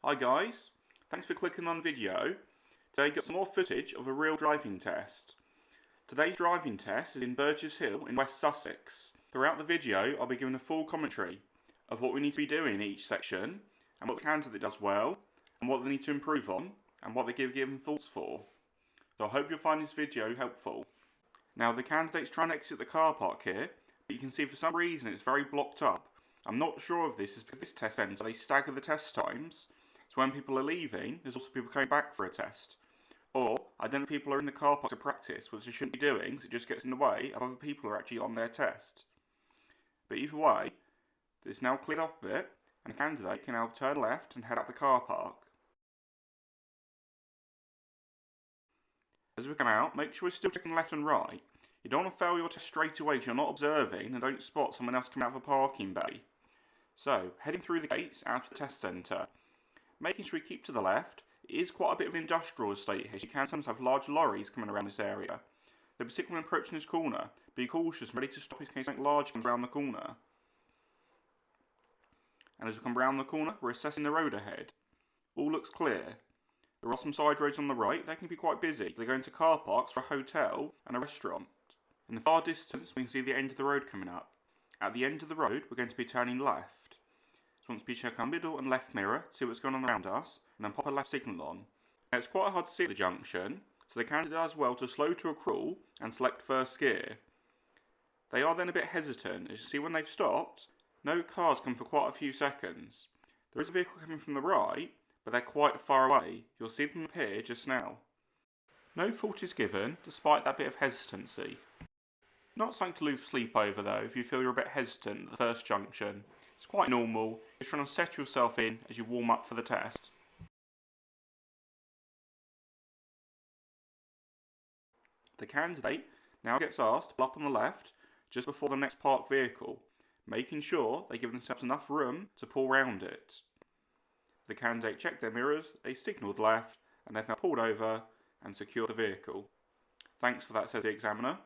Hi guys, thanks for clicking on video. Today got some more footage of a real driving test. Today's driving test is in Burgess Hill in West Sussex. Throughout the video I'll be giving a full commentary of what we need to be doing in each section and what the candidate does well and what they need to improve on and what they give given faults for. So I hope you'll find this video helpful. Now the candidate's trying to exit the car park here, but you can see for some reason it's very blocked up. I'm not sure if this is because this test centre they stagger the test times. So when people are leaving, there's also people coming back for a test. Or, I don't know if people are in the car park to practice, which they shouldn't be doing, so it just gets in the way of other people who are actually on their test. But either way, it's now cleared up a bit, and a candidate can now turn left and head out the car park. As we come out, make sure we're still checking left and right. You don't want to fail your test straight away if you're not observing and don't spot someone else coming out of a parking bay. So, heading through the gates out of the test centre. Making sure we keep to the left. It is quite a bit of an industrial estate here, so you can sometimes have large lorries coming around this area. So particularly when approaching this corner, be cautious and ready to stop in case something large comes around the corner. And as we come round the corner, we're assessing the road ahead. All looks clear. There are some side roads on the right, they can be quite busy. They go into car parks for a hotel and a restaurant. In the far distance, we can see the end of the road coming up. At the end of the road, we're going to be turning left. So once we check our middle and left mirror, see what's going on around us, and then pop a left signal on. Now it's quite hard to see at the junction, so the candidate does well to slow to a crawl and select first gear. They are then a bit hesitant, as you see when they've stopped, no cars come for quite a few seconds. There is a vehicle coming from the right, but they're quite far away. You'll see them appear just now. No fault is given, despite that bit of hesitancy. Not something to lose sleep over though, if you feel you're a bit hesitant at the first junction. It's quite normal, you're trying to set yourself in as you warm up for the test. The candidate now gets asked to pull up on the left just before the next parked vehicle, making sure they give themselves enough room to pull round it. The candidate checked their mirrors, they signalled left, and they've now pulled over and secured the vehicle. Thanks for that, says the examiner.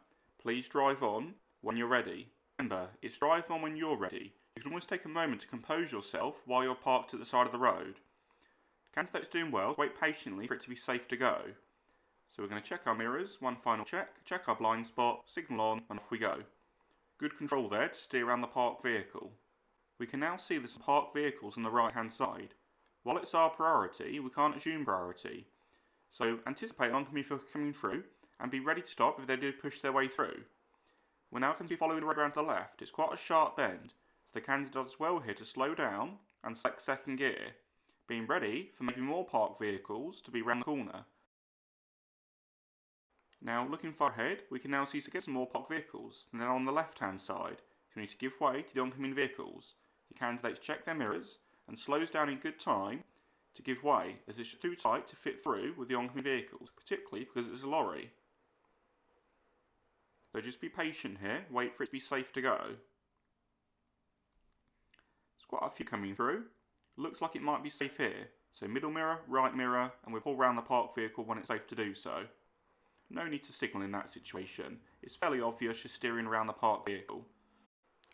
Please drive on when you're ready. Remember, it's drive on when you're ready. You can always take a moment to compose yourself while you're parked at the side of the road. The candidate's doing well, wait patiently for it to be safe to go. So we're going to check our mirrors, one final check our blind spot, signal on, and off we go. Good control there to steer around the parked vehicle. We can now see there's some parked vehicles on the right hand side. While it's our priority, we can't assume priority. So anticipate oncoming vehicle coming through, and be ready to stop if they do push their way through. We're now going to be following the road around to the left. It's quite a sharp bend, so the candidate does well here to slow down and select second gear, being ready for maybe more parked vehicles to be round the corner. Now looking far ahead, we can now see some more parked vehicles, and then on the left hand side, you need to give way to the oncoming vehicles. The candidates check their mirrors and slows down in good time to give way, as it's too tight to fit through with the oncoming vehicles, particularly because it's a lorry. So just be patient here, wait for it to be safe to go. There's quite a few coming through. Looks like it might be safe here. So middle mirror, right mirror, and we'll pull round the parked vehicle when it's safe to do so. No need to signal in that situation. It's fairly obvious you're steering around the parked vehicle.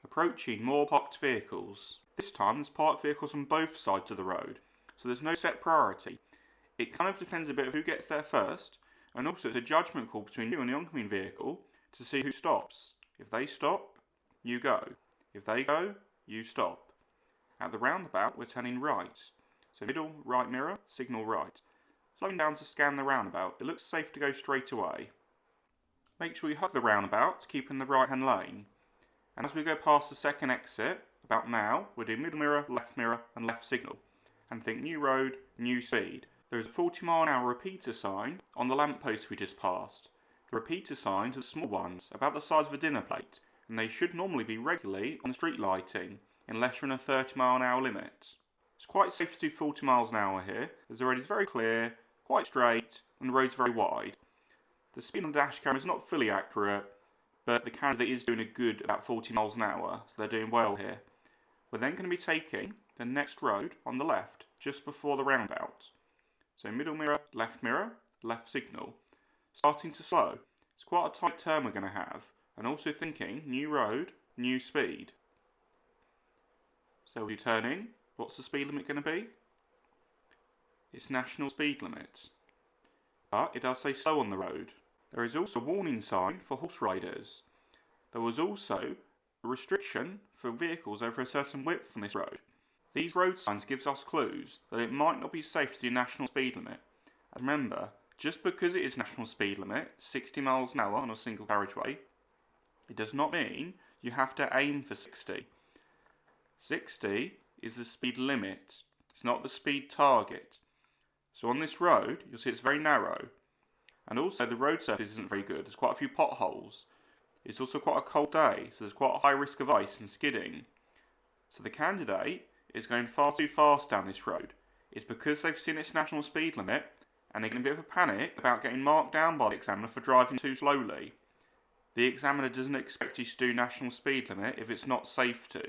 Approaching more parked vehicles. This time there's parked vehicles on both sides of the road, so there's no set priority. It kind of depends a bit of who gets there first, and also it's a judgment call between you and the oncoming vehicle to see who stops. If they stop, you go. If they go, you stop. At the roundabout, we're turning right. So middle, right mirror, signal right. Slowing down to scan the roundabout. It looks safe to go straight away. Make sure you hug the roundabout to keep in the right hand lane. And as we go past the second exit, about now, we'll do middle mirror, and left signal. And think new road, new speed. There is a 40-mile-an-hour repeater sign on the lamppost we just passed. The repeater signs are small ones, about the size of a dinner plate, and they should normally be regularly on street lighting, unless you're in a 30-mile-an-hour limit. It's quite safe to do 40 miles an hour here, as the road is very clear, quite straight, and the road's very wide. The speed on the dash camera is not fully accurate, but the candidate is doing a good about 40 miles an hour, so they're doing well here. We're then going to be taking the next road on the left, just before the roundabout. So middle mirror, left signal. Starting to slow. It's quite a tight turn we're going to have, and also thinking new road, new speed. So we're turning. What's the speed limit going to be? its national speed limit. But it does say slow on the road. There is also a warning sign for horse riders. There was also a restriction for vehicles over a certain width on this road. These road signs gives us clues that it might not be safe to do national speed limit. And remember, just because it is national speed limit, 60 miles an hour on a single carriageway, it does not mean you have to aim for 60. 60 is the speed limit. It's not the speed target. So on this road, you'll see it's very narrow. And also the road surface isn't very good. There's quite a few potholes. It's also quite a cold day, so there's quite a high risk of ice and skidding. So the candidate is going far too fast down this road. It's because they've seen its national speed limit and they're in a bit of a panic about getting marked down by the examiner for driving too slowly. The examiner doesn't expect you to do national speed limit if it's not safe to.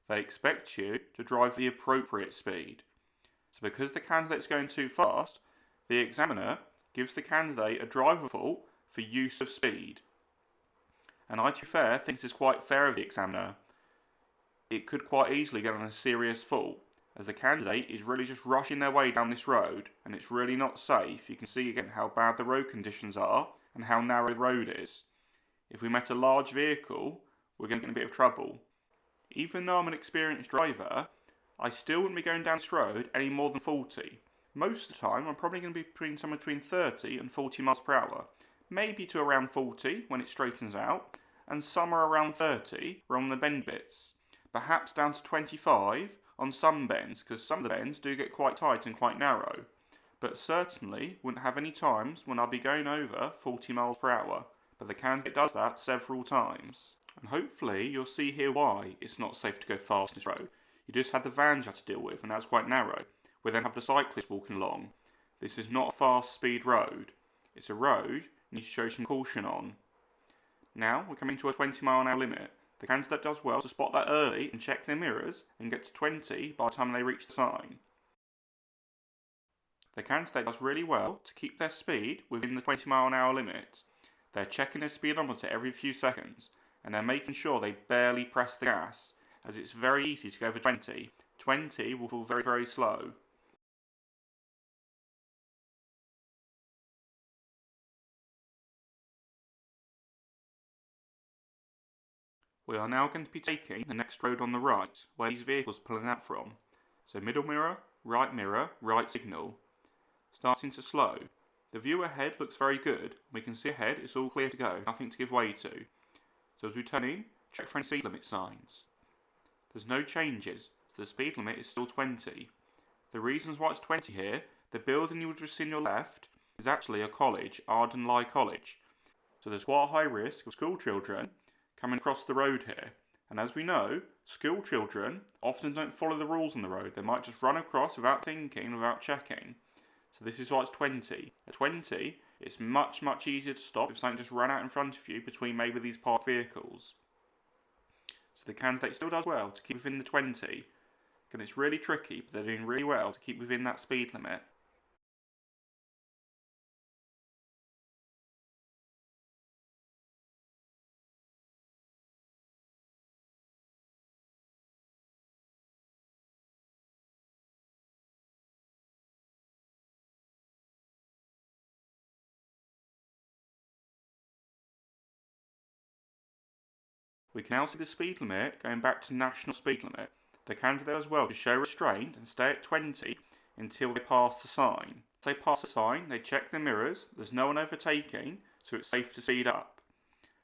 They expect you to drive the appropriate speed. So because the candidate's going too fast, the examiner gives the candidate a driver fault for use of speed. And I, to be fair, think this is quite fair of the examiner. It could quite easily get on a serious fault, as the candidate is really just rushing their way down this road, and it's really not safe. You can see again how bad the road conditions are, and how narrow the road is. If we met a large vehicle, we're going to get in a bit of trouble. Even though I'm an experienced driver, I still wouldn't be going down this road any more than 40. Most of the time, I'm probably going to be somewhere between 30 and 40 miles per hour. Maybe to around 40 when it straightens out, and somewhere around 30 around the bend bits. Perhaps down to 25 on some bends, because some of the bends do get quite tight and quite narrow. But certainly wouldn't have any times when I'll be going over 40 miles per hour. But the candidate does that several times. And hopefully you'll see here why it's not safe to go fast on this road. You just had the vans you have to deal with, and that's quite narrow. We then have the cyclists walking along. This is not a fast speed road. It's a road you need to show some caution on. Now we're coming to a 20 mile an hour limit. The candidate does well to spot that early and check their mirrors and get to 20 by the time they reach the sign. The candidate does really well to keep their speed within the 20 mile an hour limit. They're checking their speedometer every few seconds, and they're making sure they barely press the gas, as it's very easy to go over 20. 20 will feel very, very slow. We are now going to be taking the next road on the right, where these vehicles are pulling out from. So middle mirror, right signal. Starting to slow. The view ahead looks very good. We can see ahead it's all clear to go, nothing to give way to. So as we turn in, check for any speed limit signs. There's no changes, so the speed limit is still 20. The reasons why it's 20 here, the building you would have seen on your left is actually a college, Ardenley College. So there's quite a high risk of school children coming across the road here. And as we know, school children often don't follow the rules on the road. They might just run across without thinking, without checking. So this is why it's 20. At 20, it's much, much easier to stop if something just ran out in front of you between maybe these parked vehicles. So the candidate still does well to keep within the 20. And it's really tricky, but they're doing really well to keep within that speed limit. We can now see the speed limit going back to national speed limit. The candidate as well to show restraint and stay at 20 until they pass the sign. As they pass the sign, they check their mirrors, there's no one overtaking, so it's safe to speed up.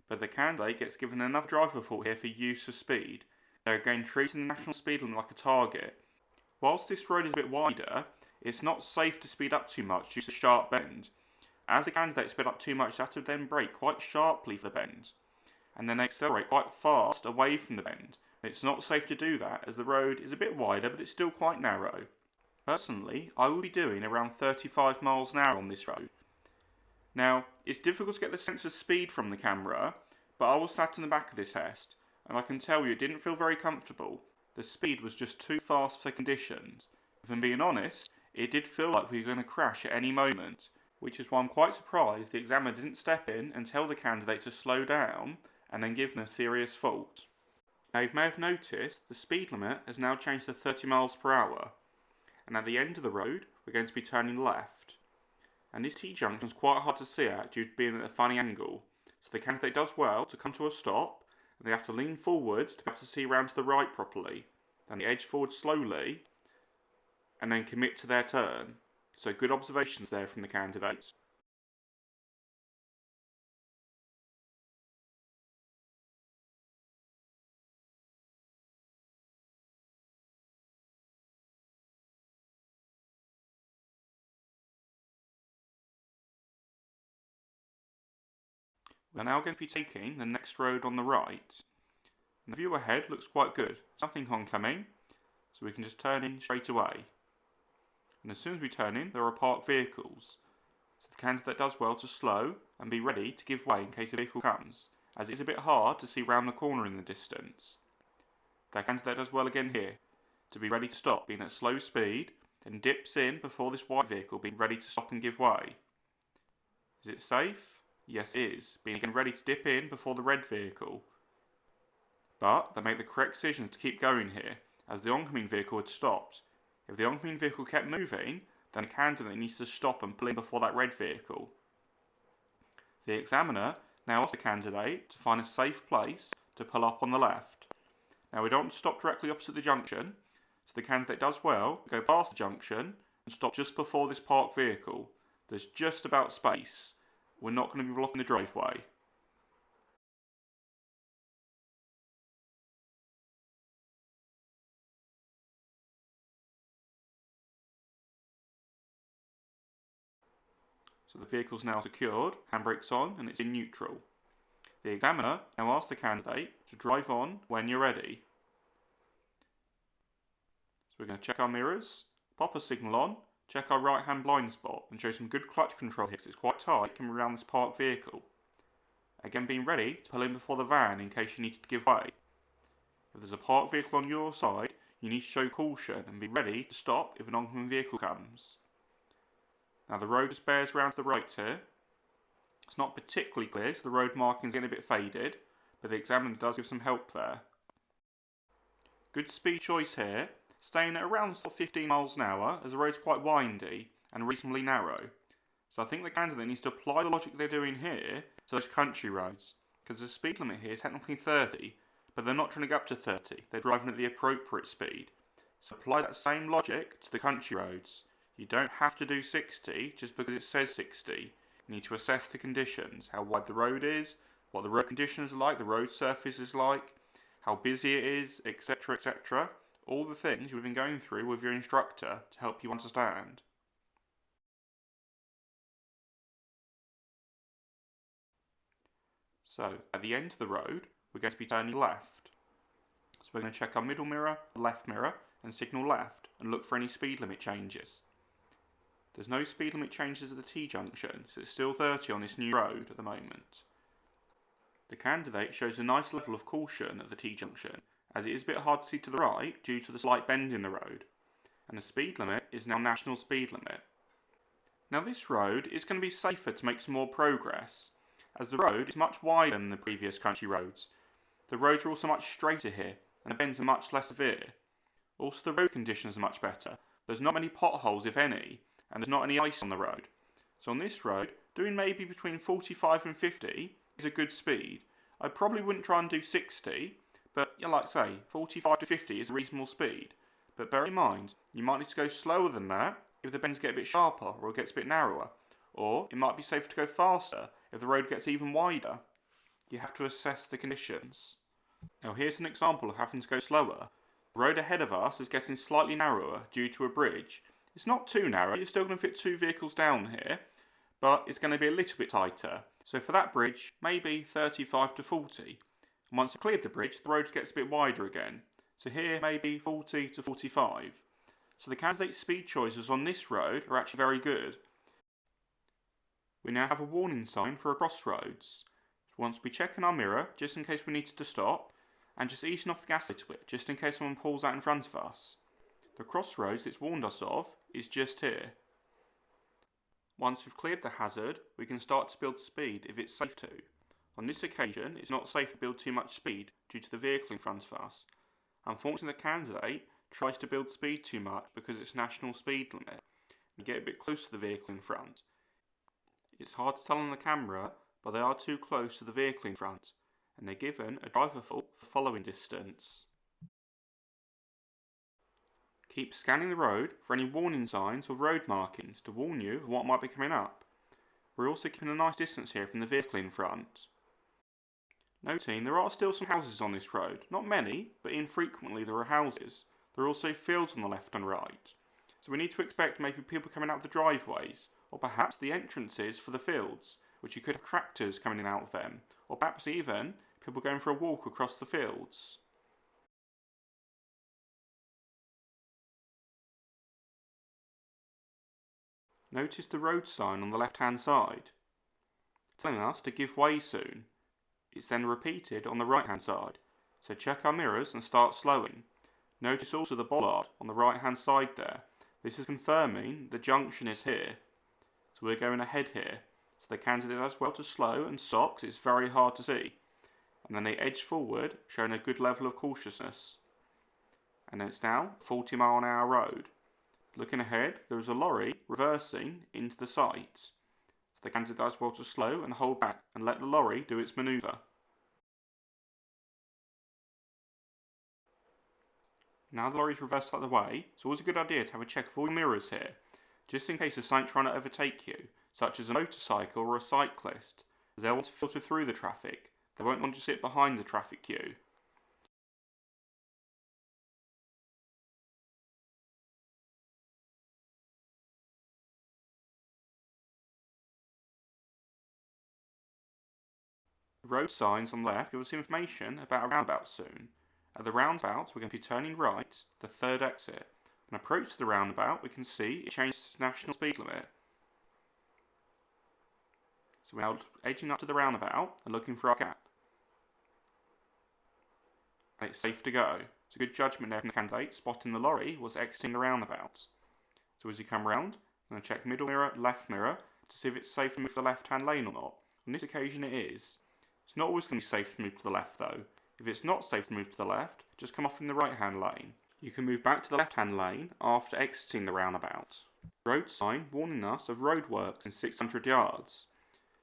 But the candidate gets given another driver fault here for use of speed. They're again treating the national speed limit like a target. Whilst this road is a bit wider, it's not safe to speed up too much due to the sharp bend. As the candidate sped up too much, they have to then brake quite sharply for the bend, and then accelerate quite fast away from the bend. It's not safe to do that as the road is a bit wider, but it's still quite narrow. Personally, I will be doing around 35 miles an hour on this road. Now, it's difficult to get the sense of speed from the camera, but I was sat in the back of this test, and I can tell you it didn't feel very comfortable. The speed was just too fast for the conditions. If I'm being honest, it did feel like we were going to crash at any moment, which is why I'm quite surprised the examiner didn't step in and tell the candidate to slow down and then give them a serious fault. Now you may have noticed the speed limit has now changed to 30 miles per hour. and at the end of the road we're going to be turning left. And this T-junction is quite hard to see at due to being at a funny angle, so the candidate does well to come to a stop, and they have to lean forwards to be able to see round to the right properly. Then they edge forward slowly, and then commit to their turn. So good observations there from the candidate. We're now going to be taking the next road on the right. And the view ahead looks quite good. There's nothing oncoming, so we can just turn in straight away. And as soon as we turn in, there are parked vehicles. So the candidate does well to slow and be ready to give way in case a vehicle comes, as it is a bit hard to see round the corner in the distance. The candidate does well again here, to be ready to stop, being at slow speed, then dips in before this white vehicle, being ready to stop and give way. Is it safe? Yes, it is, being again ready to dip in before the red vehicle. But they make the correct decision to keep going here, as the oncoming vehicle had stopped. If the oncoming vehicle kept moving, then the candidate needs to stop and pull in before that red vehicle. The examiner now asks the candidate to find a safe place to pull up on the left. Now we don't want to stop directly opposite the junction, so the candidate does well to go past the junction and stop just before this parked vehicle. There's just about space. We're not going to be blocking the driveway. So the vehicle's now secured, handbrake's on, and it's in neutral. The examiner now asks the candidate to drive on when you're ready. So we're going to check our mirrors, pop a signal on, check our right hand blind spot, and show some good clutch control here because it's quite tight coming around this parked vehicle. Again, being ready to pull in before the van in case you need to give way. If there's a parked vehicle on your side, you need to show caution and be ready to stop if an oncoming vehicle comes. Now the road just bears round to the right here. It's not particularly clear, so the road markings are getting a bit faded, but the examiner does give some help there. Good speed choice here, staying at around 15 miles an hour as the road's quite windy and reasonably narrow. So I think the candidate needs to apply the logic they're doing here to those country roads, because the speed limit here is technically 30, but they're not trying to go up to 30, they're driving at the appropriate speed. So apply that same logic to the country roads. You don't have to do 60 just because it says 60. You need to assess the conditions, how wide the road is, what the road conditions are like, the road surface is like, how busy it is, etc, etc. All the things you've been going through with your instructor to help you understand. So, at the end of the road, we're going to be turning left. So we're going to check our middle mirror, left mirror, and signal left, and look for any speed limit changes. There's no speed limit changes at the T-junction, so it's still 30 on this new road at the moment. The candidate shows a nice level of caution at the T-junction, as it is a bit hard to see to the right due to the slight bend in the road, and the speed limit is now national speed limit. Now this road is going to be safer to make some more progress, as the road is much wider than the previous country roads. The roads are also much straighter here, and the bends are much less severe. Also the road conditions are much better. There's not many potholes if any, and there's not any ice on the road. So on this road, doing maybe between 45 and 50 is a good speed. I probably wouldn't try and do 60, but yeah, like I say, 45 to 50 is a reasonable speed. But bear in mind, you might need to go slower than that if the bends get a bit sharper or it gets a bit narrower. Or it might be safer to go faster if the road gets even wider. You have to assess the conditions. Now here's an example of having to go slower. The road ahead of us is getting slightly narrower due to a bridge. It's not too narrow, you're still going to fit 2 vehicles down here, but it's going to be a little bit tighter. So for that bridge, maybe 35 to 40. And once I've cleared the bridge, the road gets a bit wider again. So here, maybe 40 to 45. So the candidate's speed choices on this road are actually very good. We now have a warning sign for a crossroads. Once we check in our mirror, just in case we need to stop, and just easing off the gas a little bit, just in case someone pulls out in front of us. The crossroads it's warned us of is just here. Once we've cleared the hazard, we can start to build speed if it's safe to. On this occasion, it's not safe to build too much speed due to the vehicle in front of us. Unfortunately, the candidate tries to build speed too much because it's national speed limit and get a bit close to the vehicle in front. It's hard to tell on the camera, but they are too close to the vehicle in front, and they're given a driver fault for following distance. Keep scanning the road for any warning signs or road markings to warn you of what might be coming up. We're also keeping a nice distance here from the vehicle in front. Noting there are still some houses on this road, not many, but infrequently there are houses. There are also fields on the left and right. So we need to expect maybe people coming out of the driveways, or perhaps the entrances for the fields, which you could have tractors coming in and out of them, or perhaps even people going for a walk across the fields. Notice the road sign on the left hand side, telling us to give way soon. It's then repeated on the right hand side, so check our mirrors and start slowing. Notice also the bollard on the right hand side there. This is confirming the junction is here. So we're going ahead here. So the candidate does well to slow and stop because it's very hard to see. And then they edge forward, showing a good level of cautiousness. And it's now a 40-mile-an-hour road. Looking ahead, there is a lorry reversing into the sight. So the candidate does well to slow and hold back and let the lorry do its manoeuvre. Now the lorry's reversed out of the way, it's always a good idea to have a check of all your mirrors here, just in case there's something trying to overtake you, such as a motorcycle or a cyclist, as they'll want to filter through the traffic. They won't want to sit behind the traffic queue. The road signs on the left give us information about a roundabout soon. At the roundabout, we're going to be turning right, the third exit. On approach to the roundabout, we can see it changes to national speed limit. So we're now edging up to the roundabout and looking for our gap. And it's safe to go. It's a good judgment there from the candidate, spotting the lorry was exiting the roundabout. So as you come round, I'm going to check middle mirror, left mirror, to see if it's safe to move to the left-hand lane or not. On this occasion it is. It's not always going to be safe to move to the left though. If it's not safe to move to the left, just come off in the right-hand lane. You can move back to the left-hand lane after exiting the roundabout. Road sign warning us of roadworks in 600 yards.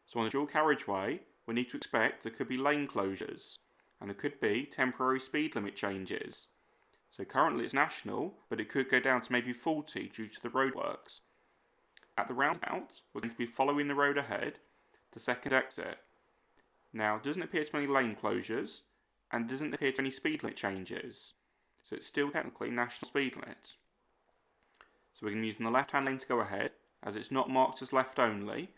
So on the dual carriageway, we need to expect there could be lane closures, and there could be temporary speed limit changes. So currently it's national, but it could go down to maybe 40 due to the roadworks. At the roundabout, we're going to be following the road ahead, the second exit. Now, it doesn't appear to be any lane closures, and doesn't appear to be any speed limit changes. So it's still technically national speed limit. So we're going to be using the left-hand lane to go ahead, as it's not marked as left only.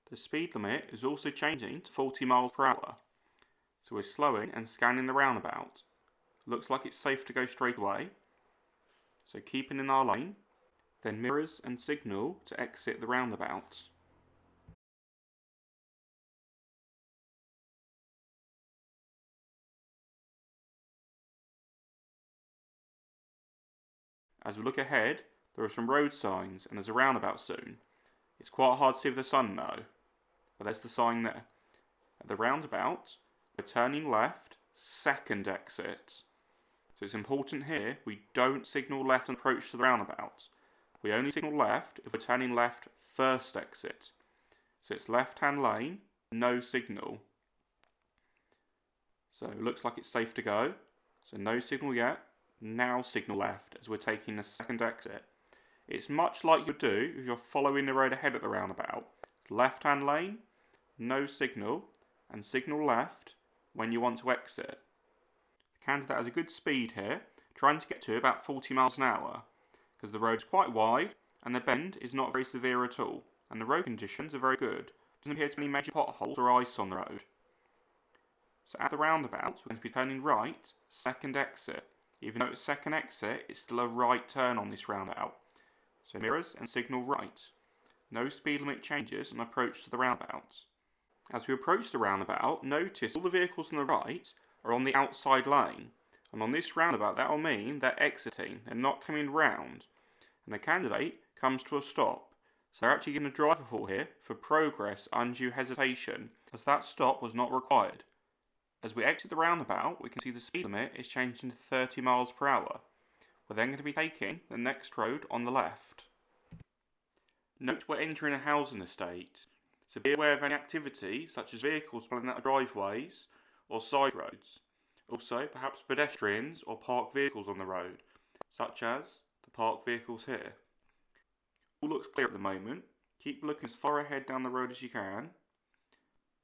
The speed limit is also changing to 40 miles per hour. So we're slowing and scanning the roundabout. Looks like it's safe to go straight away. So keeping in our lane, then mirrors and signal to exit the roundabout. As we look ahead, there are some road signs and there's a roundabout soon. It's quite hard to see with the sun though, but there's the sign there. At the roundabout, we're turning left, second exit. So it's important here we don't signal left and approach to the roundabout. We only signal left if we're turning left, first exit. So it's left-hand lane, no signal. So it looks like it's safe to go. So no signal yet. Now signal left as we're taking the second exit. It's much like you'd do if you're following the road ahead at the roundabout. Left-hand lane, no signal, and signal left when you want to exit. The candidate has a good speed here, trying to get to about 40 miles an hour, because the road's quite wide and the bend is not very severe at all, and the road conditions are very good. Doesn't appear to be any major potholes or ice on the road. So at the roundabout, we're going to be turning right, second exit. Even though it's second exit, it's still a right turn on this roundabout. So mirrors and signal right. No speed limit changes on approach to the roundabout. As we approach the roundabout, notice all the vehicles on the right are on the outside lane. And on this roundabout, that will mean they're exiting, they're not coming round. And the candidate comes to a stop. So they're actually given a driver fault here for progress undue hesitation, as that stop was not required. As we exit the roundabout, we can see the speed limit is changing to 30 miles per hour. We're then going to be taking the next road on the left. Note we're entering a housing estate, so be aware of any activity such as vehicles pulling out of driveways or side roads. Also, perhaps pedestrians or parked vehicles on the road, such as the parked vehicles here. All looks clear at the moment. Keep looking as far ahead down the road as you can.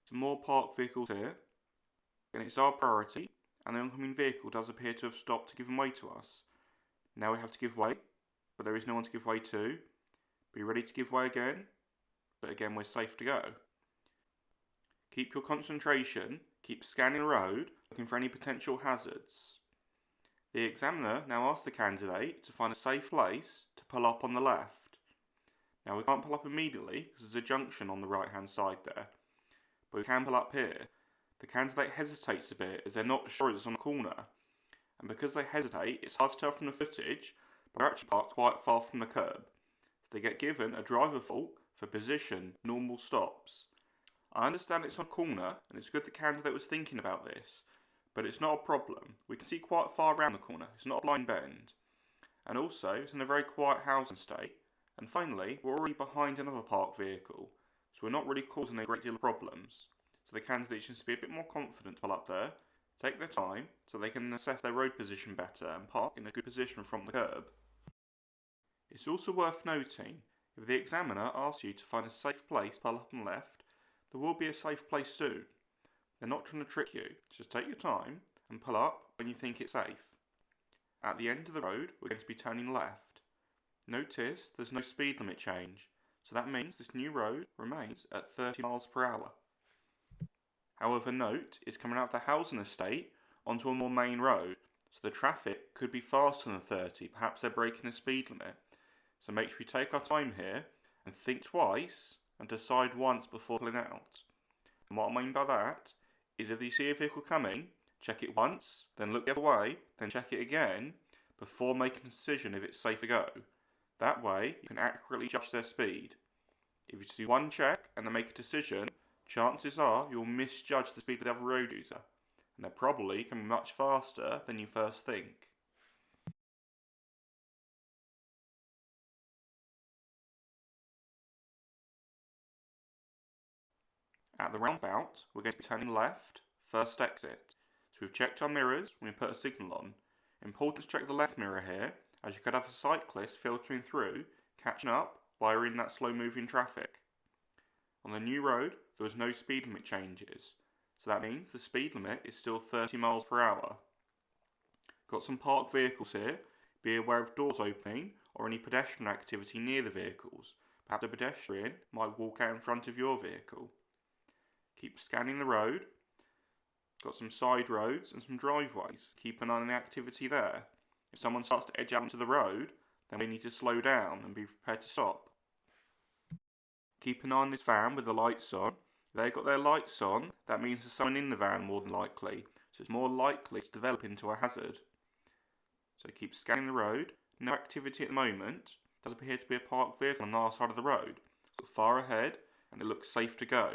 Some more parked vehicles here. And it's our priority, and the oncoming vehicle does appear to have stopped to give way to us. Now we have to give way, but there is no one to give way to. Be ready to give way again, but again we're safe to go. Keep your concentration, keep scanning the road, looking for any potential hazards. The examiner now asks the candidate to find a safe place to pull up on the left. Now we can't pull up immediately because there's a junction on the right hand side there, but we can pull up here. The candidate hesitates a bit as they're not sure it's on a corner, and because they hesitate it's hard to tell from the footage, but they're actually parked quite far from the curb. They get given a driver fault for position normal stops. I understand it's on a corner and it's good the candidate was thinking about this, but it's not a problem. We can see quite far around the corner, it's not a blind bend. And also it's in a very quiet housing estate. And finally, we're already behind another parked vehicle, so we're not really causing a great deal of problems. So the candidate needs to be a bit more confident to pull up there, take their time so they can assess their road position better and park in a good position from the curb. It's also worth noting, if the examiner asks you to find a safe place to pull up on the left, there will be a safe place soon. They're not trying to trick you, just take your time and pull up when you think it's safe. At the end of the road, we're going to be turning left. Notice there's no speed limit change, so that means this new road remains at 30 miles per hour. However, note it's coming out of the housing estate onto a more main road, so the traffic could be faster than 30, perhaps they're breaking the speed limit. So make sure we take our time here and think twice and decide once before pulling out. And what I mean by that is if you see a vehicle coming, check it once, then look the other way, then check it again before making a decision if it's safe to go. That way you can accurately judge their speed. If you do one check and then make a decision, chances are you'll misjudge the speed of the other road user, and they're probably coming much faster than you first think. At the roundabout, we're going to be turning left, first exit. So we've checked our mirrors when we put a signal on. Important to check the left mirror here, as you could have a cyclist filtering through, catching up while you're in that slow moving traffic. On the new road, there was no speed limit changes, so that means the speed limit is still 30 miles per hour. Got some parked vehicles here, be aware of doors opening or any pedestrian activity near the vehicles. Perhaps a pedestrian might walk out in front of your vehicle. Keep scanning the road. Got some side roads and some driveways. Keep an eye on the activity there. If someone starts to edge out into the road, then we need to slow down and be prepared to stop. Keep an eye on this van with the lights on. If they've got their lights on, that means there's someone in the van more than likely, so it's more likely to develop into a hazard. So keep scanning the road. No activity at the moment. Does appear to be a parked vehicle on the other side of the road. Look far ahead and it looks safe to go.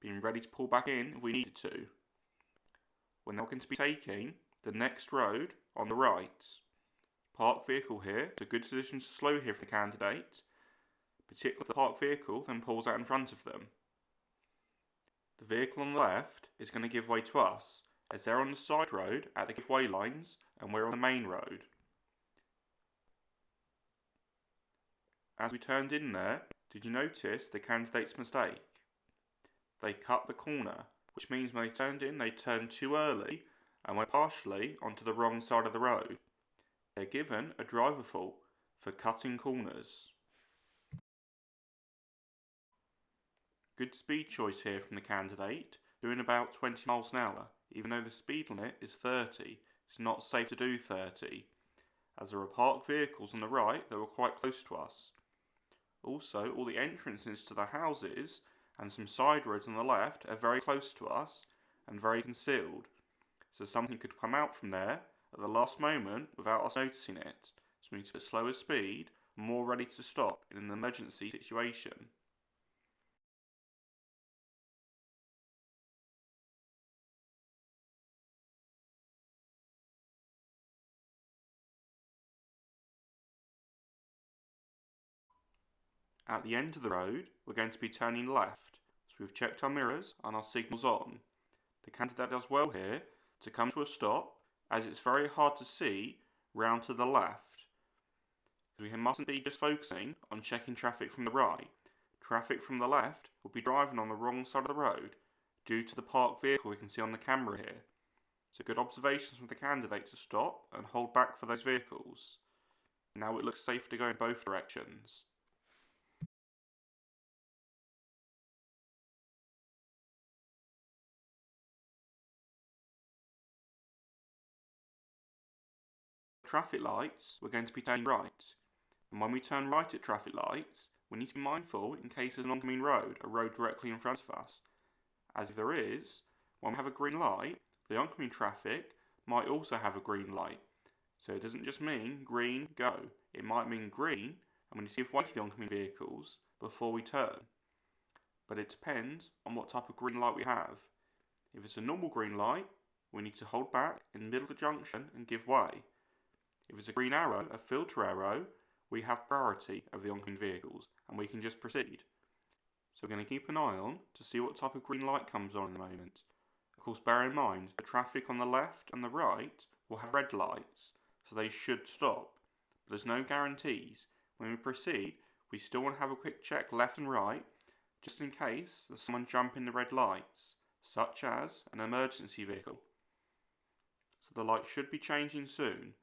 Being ready to pull back in if we needed to. We're now going to be taking the next road on the right. Parked vehicle here, it's a good decision to slow here for the candidate, particularly if the parked vehicle then pulls out in front of them. The vehicle on the left is going to give way to us, as they're on the side road at the give way lines and we're on the main road. As we turned in there, did you notice the candidate's mistake? They cut the corner, which means when they turned in, they turned too early and went partially onto the wrong side of the road. They're given a driver fault for cutting corners. Good speed choice here from the candidate, doing about 20 miles an hour, even though the speed limit is 30. It's not safe to do 30, as there are parked vehicles on the right that were quite close to us. Also, all the entrances to the houses and some side roads on the left are very close to us and very concealed, so something could come out from there at the last moment without us noticing it, so we need to put slower speed and more ready to stop in an emergency situation. At the end of the road, we're going to be turning left, so we've checked our mirrors and our signals on. The candidate does well here to come to a stop, as it's very hard to see round to the left. We mustn't be just focusing on checking traffic from the right. Traffic from the left will be driving on the wrong side of the road due to the parked vehicle we can see on the camera here. So good observations from the candidate to stop and hold back for those vehicles. Now it looks safe to go in both directions. Traffic lights, we're going to be turning right. And when we turn right at traffic lights, we need to be mindful in case there's an oncoming road, a road directly in front of us. As if there is, when we have a green light, the oncoming traffic might also have a green light. So it doesn't just mean green, go. It might mean green, and we need to give way to the oncoming vehicles before we turn. But it depends on what type of green light we have. If it's a normal green light, we need to hold back in the middle of the junction and give way. If it's a green arrow, a filter arrow, we have priority over the oncoming vehicles, and we can just proceed. So we're going to keep an eye on to see what type of green light comes on in the moment. Of course, bear in mind, the traffic on the left and the right will have red lights, so they should stop. But there's no guarantees. When we proceed, we still want to have a quick check left and right, just in case there's someone jumping the red lights, such as an emergency vehicle. So the light should be changing soon,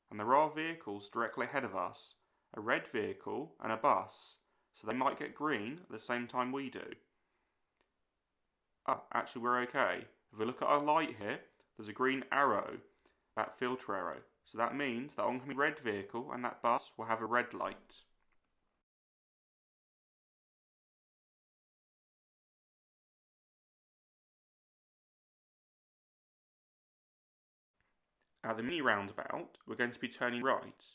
and there are vehicles directly ahead of us, a red vehicle and a bus, so they might get green at the same time we do. Actually we're okay. If we look at our light here, there's a green arrow, that filter arrow, so that means that oncoming red vehicle and that bus will have a red light. At the mini roundabout, we're going to be turning right.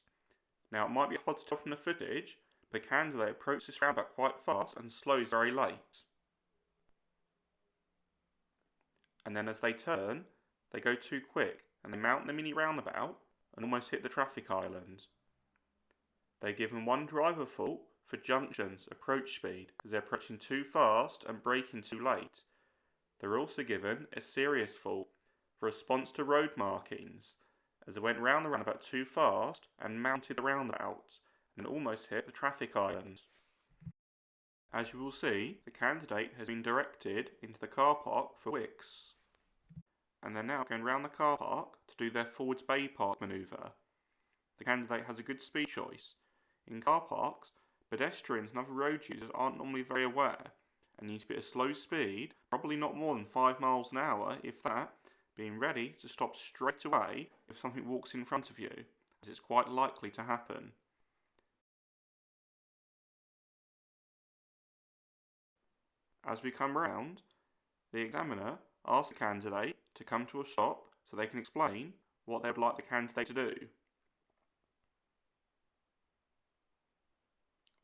Now it might be hard to tell from the footage, but the candidate approaches this roundabout quite fast and slows very late. And then as they turn, they go too quick and they mount the mini roundabout and almost hit the traffic island. They're given one driver fault for junctions approach speed as they're approaching too fast and braking too late. They're also given a serious fault for response to road markings as they went round the roundabout too fast and mounted the roundabout and almost hit the traffic island. As you will see, the candidate has been directed into the car park for Wicks, and they're now going round the car park to do their forwards bay park manoeuvre. The candidate has a good speed choice. In car parks, pedestrians and other road users aren't normally very aware and need to be at a slow speed, probably not more than 5 miles an hour, if that, being ready to stop straight away if something walks in front of you, as it's quite likely to happen. As we come round, the examiner asks the candidate to come to a stop so they can explain what they would like the candidate to do.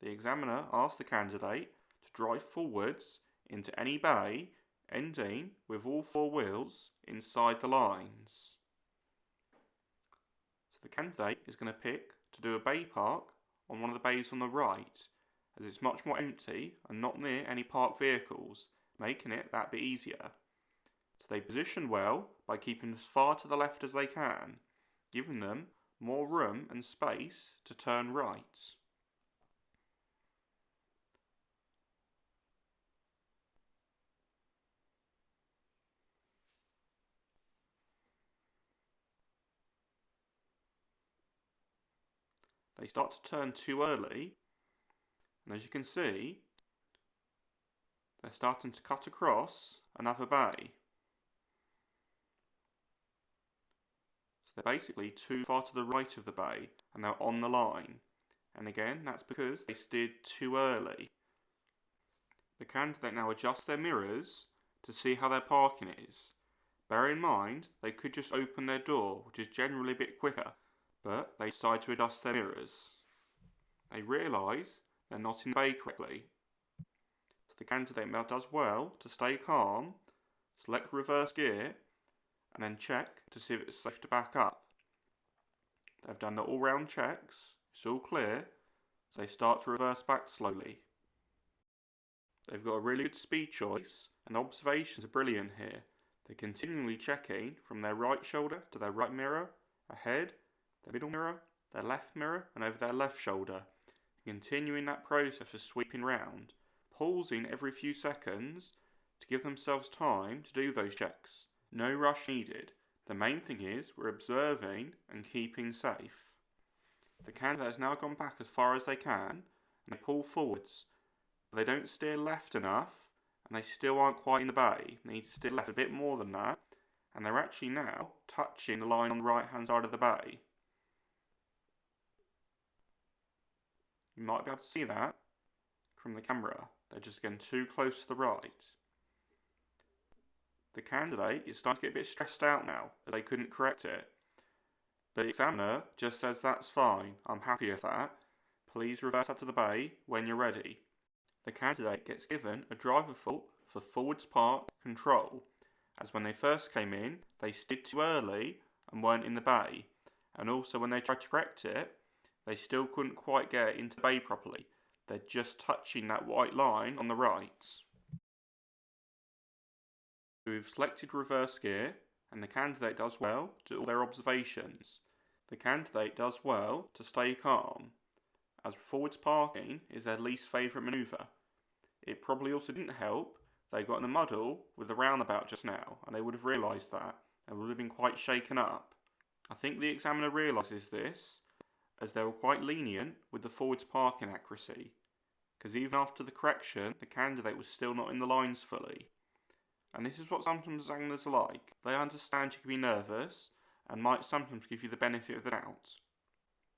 The examiner asks the candidate to drive forwards into any bay ending with all 4 wheels inside the lines. So the candidate is going to pick to do a bay park on one of the bays on the right, as it's much more empty and not near any parked vehicles, making it that bit easier. So they position well by keeping as far to the left as they can, giving them more room and space to turn right. They start to turn too early, and as you can see, they're starting to cut across another bay. So they're basically too far to the right of the bay, and they're on the line. And again, that's because they steered too early. The candidate now adjusts their mirrors to see how their parking is. Bear in mind, they could just open their door, which is generally a bit quicker, but they decide to adjust their mirrors. They realise they're not in the bay correctly. So the candidate now does well to stay calm, select reverse gear, and then check to see if it's safe to back up. They've done the all-round checks, it's all clear, so they start to reverse back slowly. They've got a really good speed choice, and observations are brilliant here. They're continually checking from their right shoulder to their right mirror, ahead, their middle mirror, their left mirror, and over their left shoulder. Continuing that process of sweeping round, pausing every few seconds to give themselves time to do those checks. No rush needed. The main thing is we're observing and keeping safe. The candidate has now gone back as far as they can, and they pull forwards. But they don't steer left enough, and they still aren't quite in the bay. They need to steer left a bit more than that, and they're actually now touching the line on the right hand side of the bay. You might be able to see that from the camera. They're just getting too close to the right. The candidate is starting to get a bit stressed out now, as they couldn't correct it. But the examiner just says that's fine, I'm happy with that. Please reverse out to the bay when you're ready. The candidate gets given a driver fault for forwards park control, as when they first came in, they steered too early and weren't in the bay, and also when they tried to correct it, they still couldn't quite get into the bay properly. They're just touching that white line on the right. We've selected reverse gear, and the candidate does well to do all their observations. The candidate does well to stay calm, as forwards parking is their least favourite manoeuvre. It probably also didn't help they got in a muddle with the roundabout just now, and they would have realised that, and would have been quite shaken up. I think the examiner realises this, as they were quite lenient with the forwards parking accuracy, because even after the correction, the candidate was still not in the lines fully. And this is what sometimes examiners are like. They understand you can be nervous, and might sometimes give you the benefit of the doubt.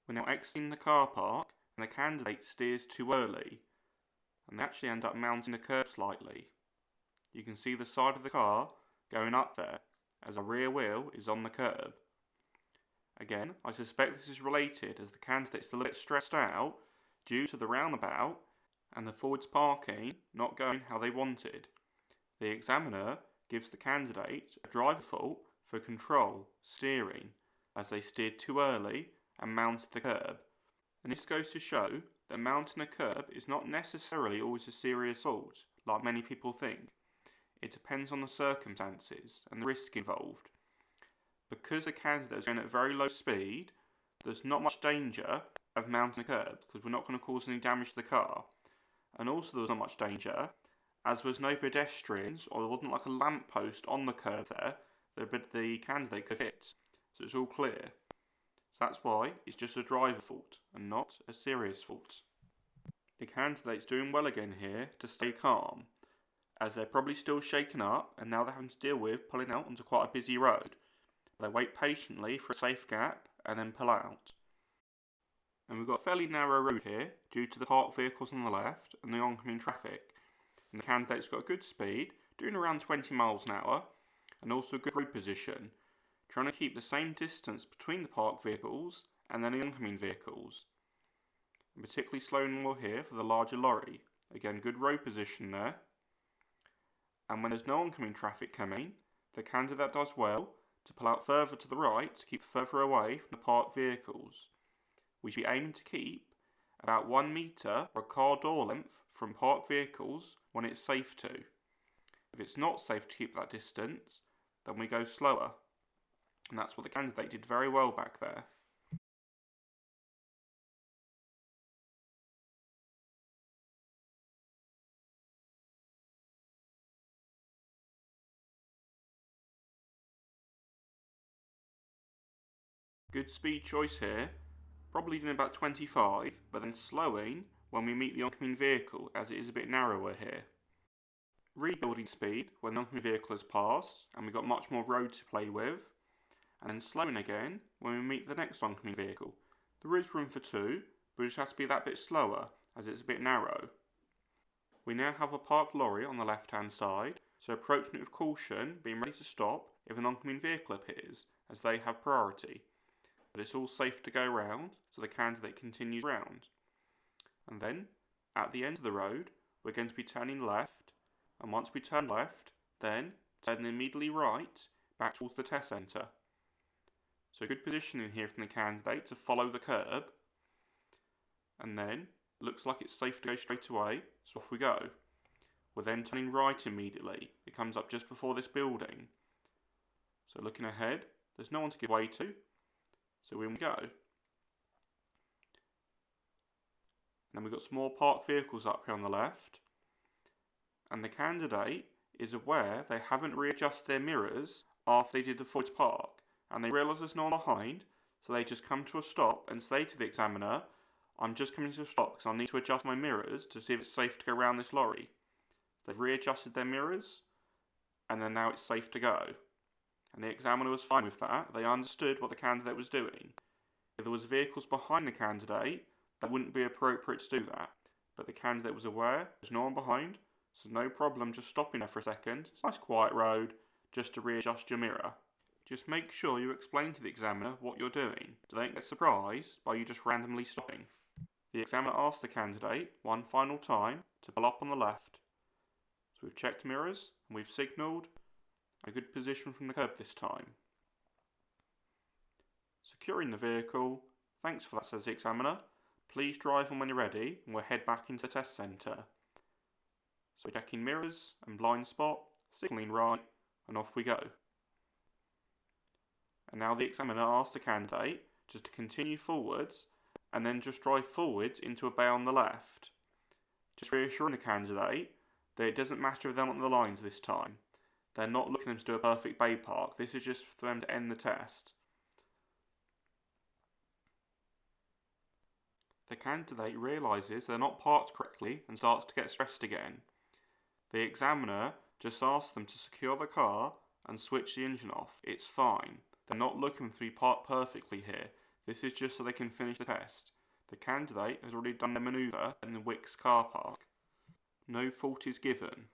We're now exiting the car park, and the candidate steers too early, and they actually end up mounting the curb slightly. You can see the side of the car going up there, as a rear wheel is on the curb. Again, I suspect this is related as the candidate's a little bit stressed out due to the roundabout and the forwards parking not going how they wanted. The examiner gives the candidate a driver fault for control, steering, as they steered too early and mounted the curb. And this goes to show that mounting a curb is not necessarily always a serious fault, like many people think. It depends on the circumstances and the risk involved. Because the candidate is going at very low speed, there's not much danger of mounting a curb because we're not going to cause any damage to the car. And also there was not much danger, as there was no pedestrians or there wasn't like a lamp post on the curb there that the candidate could hit. So it's all clear. So that's why it's just a driver fault and not a serious fault. The candidate's doing well again here to stay calm, as they're probably still shaken up and now they're having to deal with pulling out onto quite a busy road. They wait patiently for a safe gap and then pull out. And we've got a fairly narrow road here due to the parked vehicles on the left and the oncoming traffic. And the candidate's got a good speed, doing around 20 miles an hour, and also a good road position, trying to keep the same distance between the parked vehicles and then the oncoming vehicles. And particularly slowing more here for the larger lorry. Again, good road position there. And when there's no oncoming traffic coming, the candidate does well to pull out further to the right to keep further away from the parked vehicles. We should be aiming to keep about 1 metre or a car door length from parked vehicles when it's safe to. If it's not safe to keep that distance, then we go slower. And that's what the candidate did very well back there. Good speed choice here, probably doing about 25, but then slowing when we meet the oncoming vehicle as it is a bit narrower here. Rebuilding speed when the oncoming vehicle has passed and we've got much more road to play with, and then slowing again when we meet the next oncoming vehicle. There is room for two, but it just has to be that bit slower as it's a bit narrow. We now have a parked lorry on the left hand side, so approaching it with caution, being ready to stop if an oncoming vehicle appears, as they have priority. But it's all safe to go round, so the candidate continues round. And then, at the end of the road, we're going to be turning left, and once we turn left, then turn immediately right, back towards the test centre. So good positioning here from the candidate to follow the curb, and then, looks like it's safe to go straight away, so off we go. We're then turning right immediately. It comes up just before this building. So looking ahead, there's no one to give way to, so in we go. And then we've got some more parked vehicles up here on the left, and the candidate is aware they haven't readjusted their mirrors after they did the forward park, and they realise there's no one behind, so they just come to a stop and say to the examiner, I'm just coming to a stop because I need to adjust my mirrors to see if it's safe to go around this lorry. They've readjusted their mirrors, and then now it's safe to go. And the examiner was fine with that. They understood what the candidate was doing. If there was vehicles behind the candidate, that wouldn't be appropriate to do that. But the candidate was aware, there's no one behind, so no problem just stopping there for a second. It's a nice quiet road, just to readjust your mirror. Just make sure you explain to the examiner what you're doing, so they don't get surprised by you just randomly stopping. The examiner asked the candidate one final time to pull up on the left. So we've checked mirrors, and we've signalled a good position from the curb this time. Securing the vehicle. Thanks for that, says the examiner. Please drive on when you're ready, and we'll head back into the test centre. So checking mirrors and blind spot, signalling right, and off we go. And now the examiner asks the candidate just to continue forwards, and then just drive forwards into a bay on the left. Just reassuring the candidate that it doesn't matter if they're not on the lines this time. They're not looking for them to do a perfect bay park. This is just for them to end the test. The candidate realises they're not parked correctly and starts to get stressed again. The examiner just asks them to secure the car and switch the engine off. It's fine. They're not looking to be parked perfectly here. This is just so they can finish the test. The candidate has already done their manoeuvre in the Wickes car park. No fault is given.